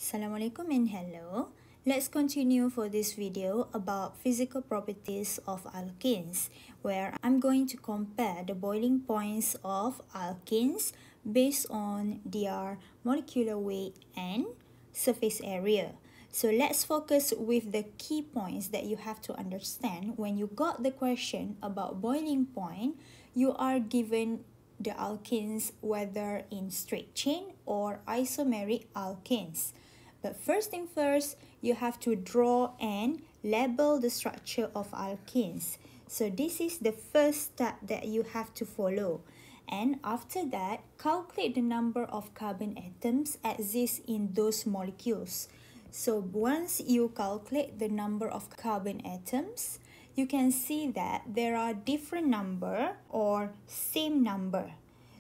Assalamualaikum and hello. Let's continue for this video about physical properties of alkanes, where I'm going to compare the boiling points of alkanes based on their molecular weight and surface area. So let's focus with the key points that you have to understand. When you got the question about boiling point, you are given the alkanes whether in straight chain or isomeric alkanes. But first thing first, you have to draw and label the structure of alkanes. So this is the first step that you have to follow. And after that, calculate the number of carbon atoms exist in those molecules. So once you calculate the number of carbon atoms, you can see that there are different number or same number.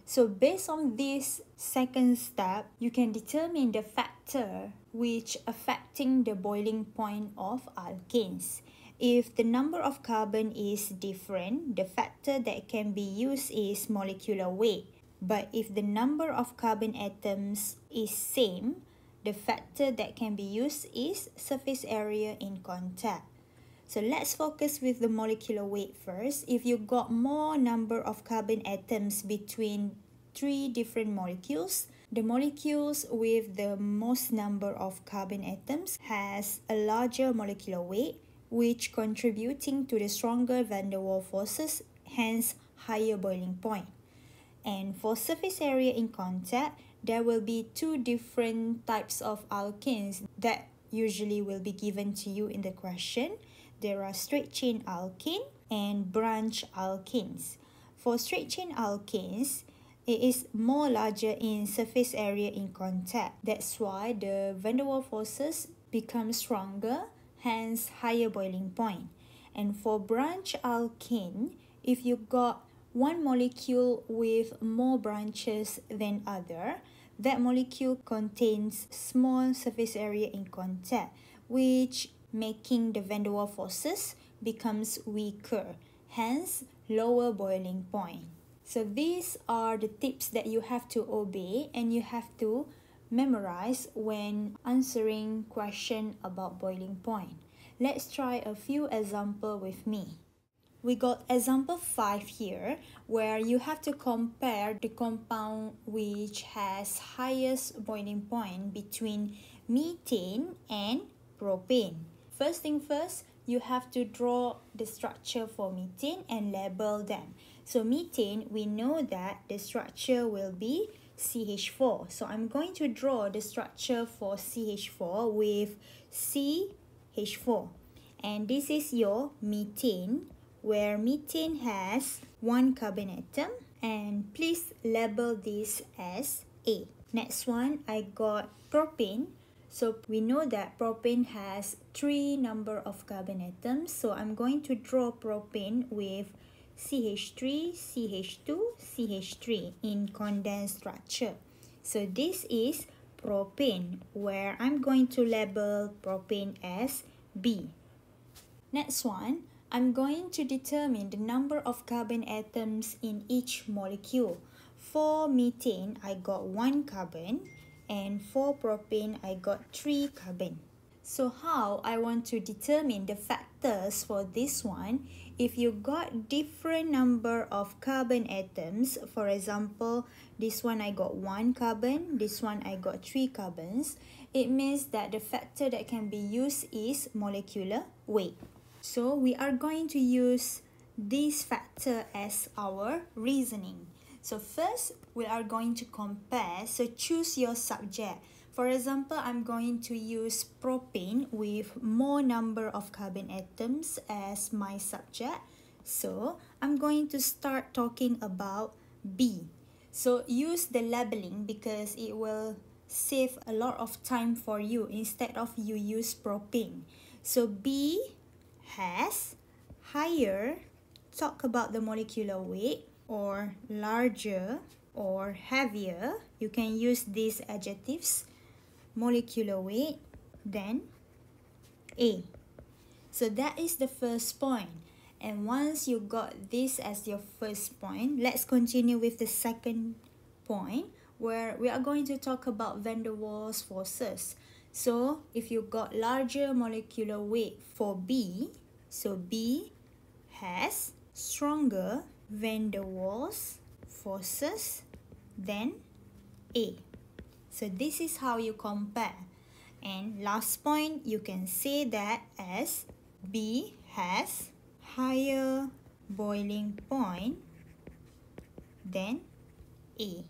So based on this second step, you can determine the factor which affecting the boiling point of alkanes. If the number of carbon is different, the factor that can be used is molecular weight. But if the number of carbon atoms is same, the factor that can be used is surface area in contact. So let's focus with the molecular weight first. If you got more number of carbon atoms between three different molecules, the molecules with the most number of carbon atoms has a larger molecular weight, which contributing to the stronger van der Waals forces, hence higher boiling point. And for surface area in contact, there will be two different types of alkanes that usually will be given to you in the question. There are straight chain alkane and branch alkanes. For straight chain alkanes, it is more larger in surface area in contact. That's why the van der Waals forces become stronger, hence higher boiling point. And for branch alkane, if you got one molecule with more branches than other, that molecule contains small surface area in contact, which making the van der Waals forces becomes weaker, hence lower boiling point. So these are the tips that you have to obey and you have to memorize when answering question about boiling point. Let's try a few examples with me. We got example 5 here, where you have to compare the compound which has highest boiling point between methane and propane. First thing first, you have to draw the structure for methane and label them. So methane, we know that the structure will be CH4. So I'm going to draw the structure for CH4 with CH4. And this is your methane, where methane has one carbon atom, and please label this as A. Next one, I got propane. So we know that propane has 3 number of carbon atoms. So I'm going to draw propane with CH3, CH2, CH3 in condensed structure. So this is propane, where I'm going to label propane as B. Next one, I'm going to determine the number of carbon atoms in each molecule. For methane, I got 1 carbon, and for propane, I got 3 carbon. So how I want to determine the factors for this one, if you got different number of carbon atoms, for example, this one I got 1 carbon, this one I got 3 carbons, it means that the factor that can be used is molecular weight. So we are going to use this factor as our reasoning. So first, we are going to compare. So choose your subject. For example, I'm going to use propane with more number of carbon atoms as my subject. So I'm going to start talking about B. So use the labeling because it will save a lot of time for you instead of you use propane. So B has higher, talk about the molecular weight, or larger or heavier. You can use these adjectives, molecular weight, then A. So that is the first point. And once you got this as your first point, let's continue with the second point, where we are going to talk about van der Waals forces. So if you got larger molecular weight for B, so B has stronger van der Waals forces than A. So this is how you compare. And last point, you can say that as B has higher boiling point than A.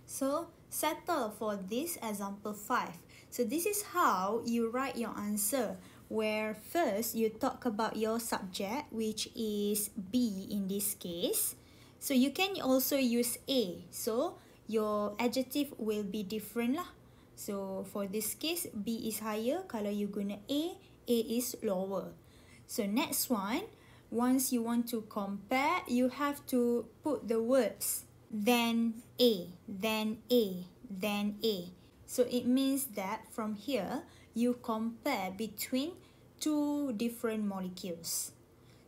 So settle for this example 5. So this is how you write your answer, where first you talk about your subject, which is B in this case. So you can also use A. So your adjective will be different lah. So for this case, B is higher. Kalau you guna A is lower. So next one, once you want to compare, you have to put the words then A, then A, then A. So it means that from here, you compare between two different molecules.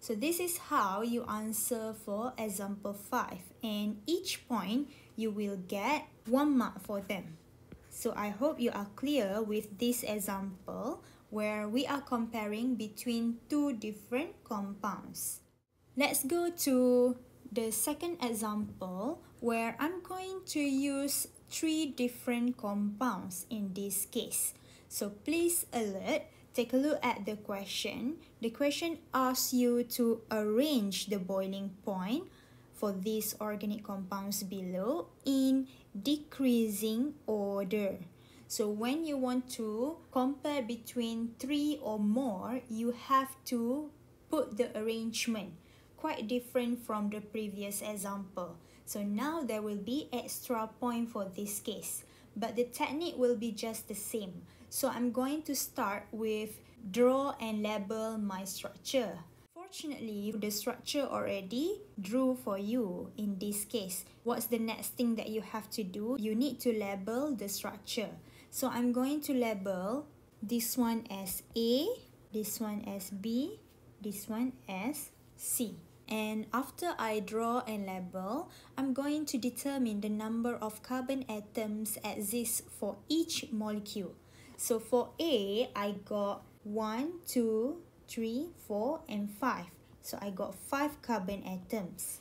So this is how you answer for example 5, and each point you will get 1 mark for them. So I hope you are clear with this example where we are comparing between two different compounds. Let's go to the second example where I'm going to use 3 different compounds in this case. So please alert, take a look at the question. The question asks you to arrange the boiling point for these organic compounds below in decreasing order. So when you want to compare between 3 or more, you have to put the arrangement quite different from the previous example. So now there will be extra point for this case, but the technique will be just the same. So I'm going to start with draw and label my structure. Fortunately, the structure already drew for you in this case. What's the next thing that you have to do? You need to label the structure. So I'm going to label this one as A, this one as B, this one as C. And after I draw and label, I'm going to determine the number of carbon atoms exist for each molecule. So for A, I got 1, 2, 3, 4, and 5. So I got 5 carbon atoms.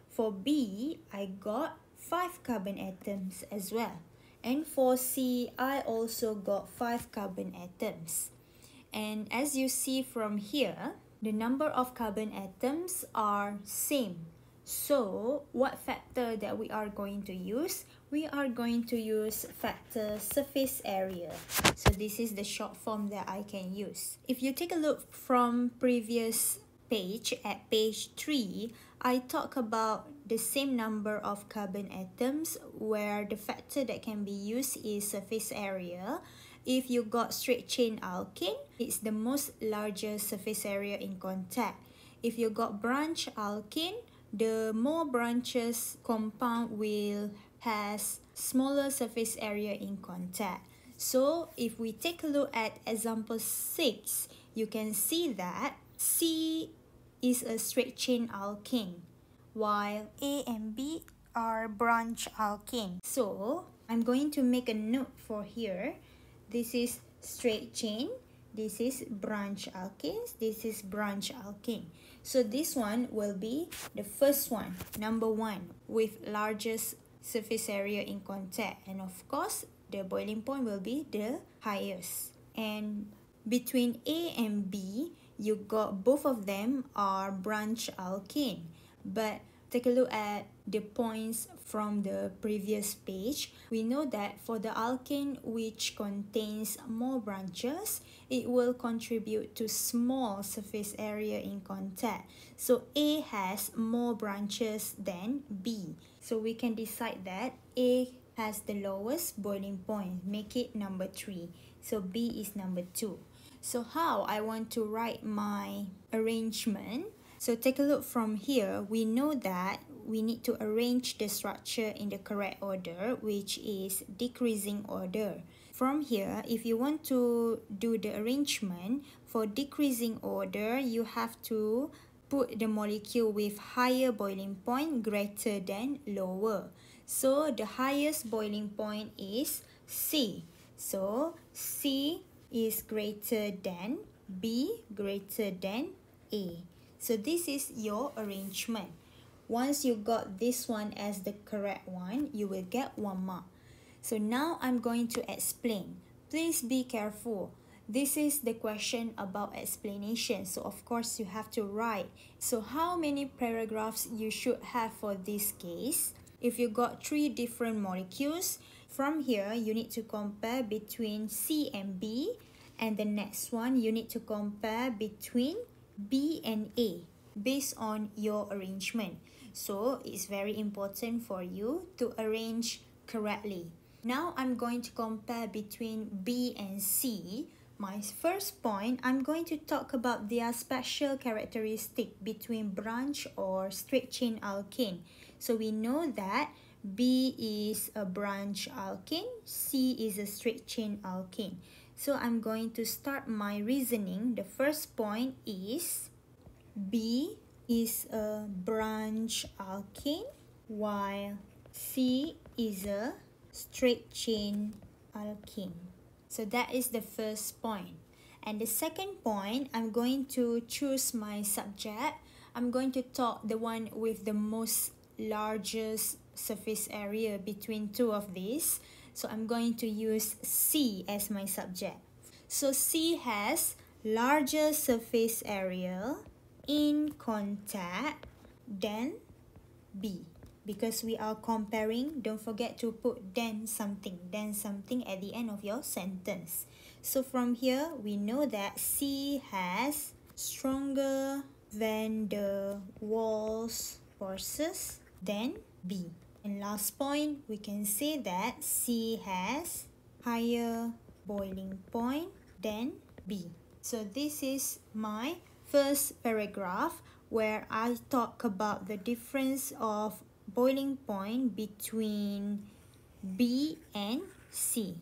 For B, I got 5 carbon atoms as well. And for C, I also got 5 carbon atoms. And as you see from here, the number of carbon atoms are same. So what factor that we are going to use? We are going to use factor surface area. So this is the short form that I can use. If you take a look from previous page, at page 3, I talk about the same number of carbon atoms where the factor that can be used is surface area. If you got straight chain alkane, it's the most largest surface area in contact. If you got branch alkane, the more branches compound will has smaller surface area in contact. So if we take a look at example 6, you can see that C is a straight chain alkane, while A and B are branch alkane. So I'm going to make a note for here. This is straight chain, this is branch alkanes, this is branch alkane. So this one will be the first one, number 1, with largest surface area in contact. And of course, the boiling point will be the highest. And between A and B, you got both of them are branch alkane. But take a look at the points from the previous page. We know that for the alkane which contains more branches, it will contribute to small surface area in contact. So A has more branches than B. So we can decide that A has the lowest boiling point, make it number 3. So B is number 2. So how I want to write my arrangement? So take a look from here. We know that we need to arrange the structure in the correct order, which is decreasing order. From here, if you want to do the arrangement for decreasing order, you have to put the molecule with higher boiling point greater than lower. So the highest boiling point is C. So C is greater than B greater than A. So this is your arrangement. Once you got this one as the correct one, you will get 1 mark. So now I'm going to explain. Please be careful. This is the question about explanation. So of course you have to write. So how many paragraphs you should have for this case? If you got 3 different molecules, from here you need to compare between C and B, and the next one you need to compare between B and A based on your arrangement. So it's very important for you to arrange correctly. Now I'm going to compare between B and C. My first point, I'm going to talk about their special characteristic between branch or straight chain alkane. So we know that B is a branch alkane, C is a straight chain alkane. So I'm going to start my reasoning. The first point is B is a branch alkane while C is a straight chain alkane. So that is the first point. And the second point, I'm going to choose my subject. I'm going to talk the one with the most largest surface area between two of these. So I'm going to use C as my subject. So C has larger surface area in contact than B. Because we are comparing, don't forget to put then something at the end of your sentence. So from here, we know that C has stronger van der Waals forces than B. And last point, we can say that C has higher boiling point than B. So this is my first paragraph where I talk about the difference of boiling point between B and C.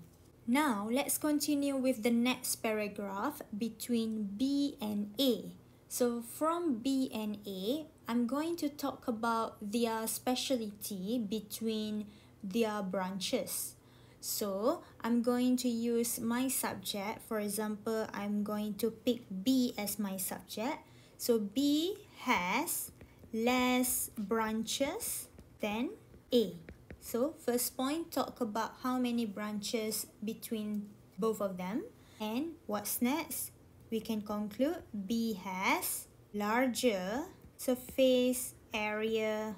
Now let's continue with the next paragraph between B and A. So from B and A, I'm going to talk about their specialty between their branches. So I'm going to use my subject. For example, I'm going to pick B as my subject. So B has less branches than A. So first point, talk about how many branches between both of them. And what's next? We can conclude B has larger surface area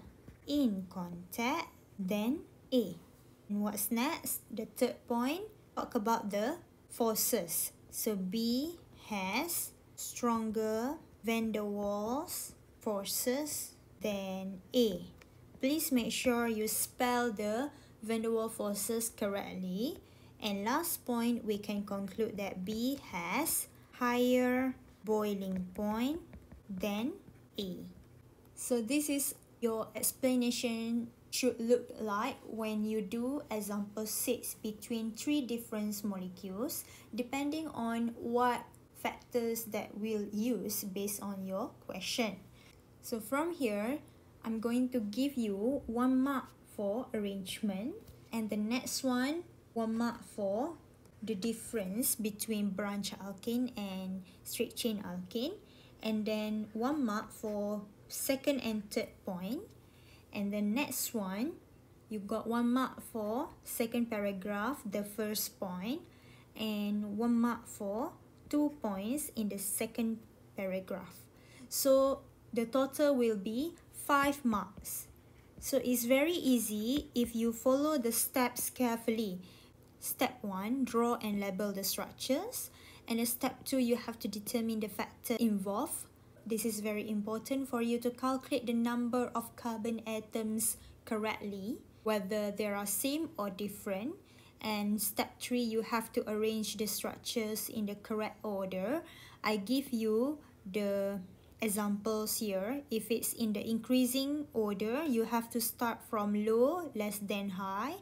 in contact than A. And what's next? The third point, talk about the forces. So B has stronger van der Waals forces than A. Please make sure you spell the van der Waals forces correctly. And last point, we can conclude that B has higher boiling point than A. So this is your explanation should look like when you do example 6 between 3 different molecules, depending on what factors that we'll use based on your question. So from here, I'm going to give you 1 mark for arrangement, and the next one, 1 mark for the difference between branch alkane and straight chain alkane, and then 1 mark for second and third point. And the next one, you got 1 mark for second paragraph, the first point, and 1 mark for 2 points in the second paragraph. So the total will be 5 marks. So it's very easy if you follow the steps carefully. Step 1, draw and label the structures. And in step 2, you have to determine the factor involved. This is very important for you to calculate the number of carbon atoms correctly, whether they are same or different. And step 3, you have to arrange the structures in the correct order. I give you the examples here. If it's in the increasing order, you have to start from low, less than high.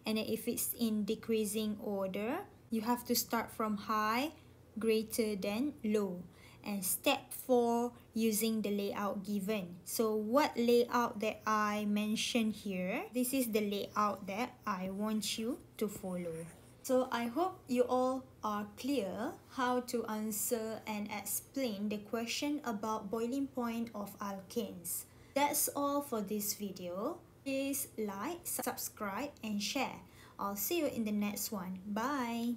And if it's in decreasing order, you have to start from high, greater than low. And step 4, using the layout given. So what layout that I mentioned here, this is the layout that I want you to follow. So I hope you all are clear how to answer and explain the question about boiling point of alkanes. That's all for this video. Please like, subscribe and share. I'll see you in the next one. Bye!